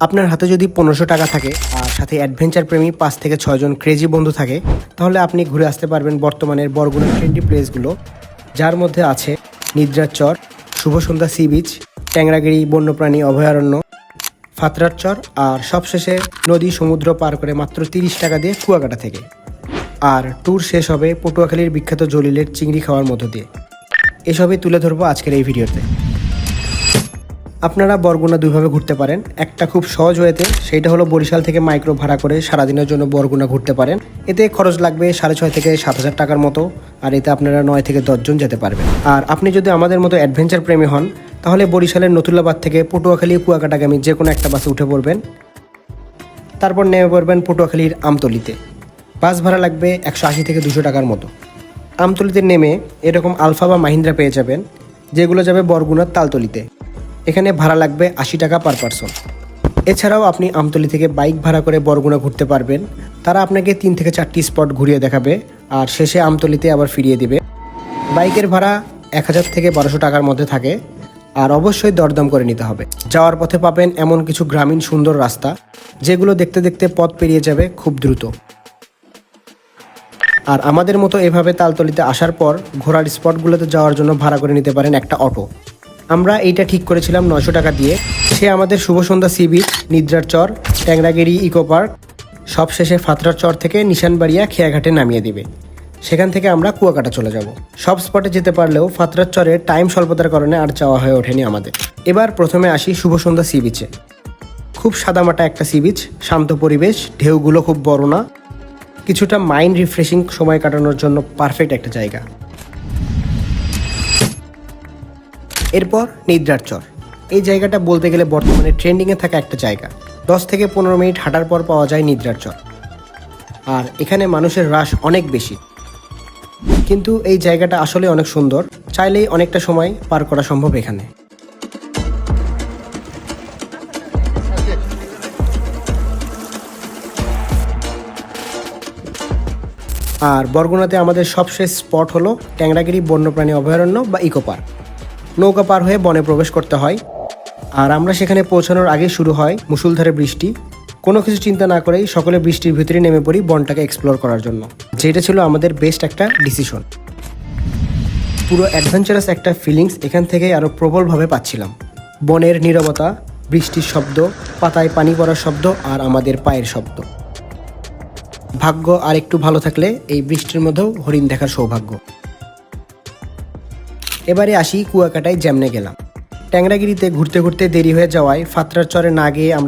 আপনার হাতে যদি 1500 টাকা থাকে আর সাথে অ্যাডভেঞ্চার প্রেমী 5 থেকে 6 জন ক্রেজি বন্ধু থাকে, তাহলে আপনি ঘুরে আসতে পারবেন বর্তমানের বরগুনার ট্রেন্ডি প্লেসগুলো, যার মধ্যে আছে নিদ্রার চর, শুভসন্ধ্যা সি বিচ, ট্যাংরাগিরি বন্যপ্রাণী অভয়ারণ্য, ফাতরার চর, আর সবশেষে নদী সমুদ্র পার করে মাত্র 30 টাকা দিয়ে কুয়াকাটা থেকে। আর ট্যুর শেষ হবে পটুয়াখালীর বিখ্যাত জলিলের চিংড়ি খাওয়ার মধ্য দিয়ে। এসবই তুলে ধরবো আজকের এই ভিডিওতে। আপনারা বরগুনা দুইভাবে ঘুরতে পারেন। একটা খুব সহজ ওয়েতে, সেইটা হলো বরিশাল থেকে মাইক্রো ভাড়া করে সারাদিনের জন্য বরগুনা ঘুরতে পারেন। এতে খরচ লাগবে 6,500 থেকে 7,000 টাকার মতো, আর এতে আপনারা 9 থেকে 10 জন যেতে পারবেন। আর আপনি যদি আমাদের মতো অ্যাডভেঞ্চার প্রেমী হন, তাহলে বরিশালের নতুল্লাবাদ থেকে পটুয়াখালী কুয়াকাটাগামী যে কোনো একটা বাসে উঠে পড়বেন। তারপর নেমে পড়বেন পটুয়াখালীর আমতলিতে। বাস ভাড়া লাগবে 180 থেকে 200 টাকার মতো। আমতলিতে নেমে এরকম আলফা বা মাহিন্দ্রা পেয়ে যাবেন, যেগুলো যাবে বরগুনার তালতলিতে। এখানে ভাড়া লাগবে 80 টাকা পার পারসন। এছাড়াও আপনি আমতলি থেকে বাইক ভাড়া করে বরগুনা ঘুরতে পারবেন। তারা আপনাকে 3 থেকে 4টি স্পট ঘুরিয়ে দেখাবে, আর শেষে আমতলিতে আবার ফিরিয়ে দিবে। বাইকের ভাড়া 1000 থেকে 1200 টাকার মধ্যে থাকে, আর অবশ্যই দরদাম করে নিতে হবে। যাওয়ার পথে পাবেন এমন কিছু গ্রামীণ সুন্দর রাস্তা, যেগুলো দেখতে দেখতে পথ পেরিয়ে যাবে খুব দ্রুত। আর আমাদের মতো এভাবে তালতলিতে আসার পর ঘোরার স্পটগুলোতে যাওয়ার জন্য ভাড়া করে নিতে পারেন একটা অটো। আমরা এইটা ঠিক করেছিলাম 900 টাকা দিয়ে। সে আমাদের শুভসন্ধ্যা সি বিচ, নিদ্রার চর, ট্যাংরাগিরি ইকো পার্ক, সবশেষে ফাতরার চর থেকে নিশানবাড়িয়া খেয়াঘাটে নামিয়ে দিবে। সেখান থেকে আমরা কুয়াকাটা চলে যাব। সব স্পটে যেতে পারলেও ফাতরার চরে টাইম স্বল্পতার কারণে আর যাওয়া হয়ে ওঠেনি আমাদের। এবার প্রথমে আসি শুভসন্ধ্যা সি বিচে। খুব সাদামাটা একটা সি বিচ, শান্ত পরিবেশ, ঢেউগুলো খুব বড় না, কিছুটা মাইন্ড রিফ্রেশিং সময় কাটানোর জন্য পারফেক্ট একটা জায়গা। এরপর নিদ্রার চর। এই জায়গাটা বলতে গেলে বর্তমানে ট্রেন্ডিংয়ে থাকা একটা জায়গা। 10 থেকে 15 মিনিট হাঁটার পর পাওয়া যায় নিদ্রার চর। আর এখানে মানুষের রাশ অনেক বেশি, কিন্তু এই জায়গাটা আসলে অনেক সুন্দর। চাইলেই অনেকটা সময় পার করা সম্ভব এখানে। আর বরগুনাতে আমাদের সবশেষ স্পট হলো ট্যাংরাগিরি বন্যপ্রাণী অভয়ারণ্য বা ইকো পার্ক। নৌকা পার হয়ে বনে প্রবেশ করতে হয়, আর আমরা সেখানে পৌঁছানোর আগে শুরু হয় মুষলধারে বৃষ্টি। কোনো কিছু চিন্তা না করেই সকলে বৃষ্টির ভিতরে নেমে পড়ি বনটাকে এক্সপ্লোর করার জন্য, যেটা ছিল আমাদের বেস্ট একটা ডিসিশন। পুরো অ্যাডভেঞ্চারাস একটা ফিলিংস এখান থেকেই আরও প্রবলভাবে পাচ্ছিলাম। বনের নীরবতা, বৃষ্টির শব্দ, পাতায় পানি পড়ার শব্দ, আর আমাদের পায়ের শব্দ। ভাগ্য আর একটু ভালো থাকলে এই বৃষ্টির মধ্যেও হরিণ দেখার সৌভাগ্য। এবারে আসি কুয়াকাটায় যেমনে গেলাম। ট্যাংরাগিরিতে ঘুরতে ঘুরতে দেরি হয়ে যাওয়ায় ফাতরার চরে না গিয়ে আমরা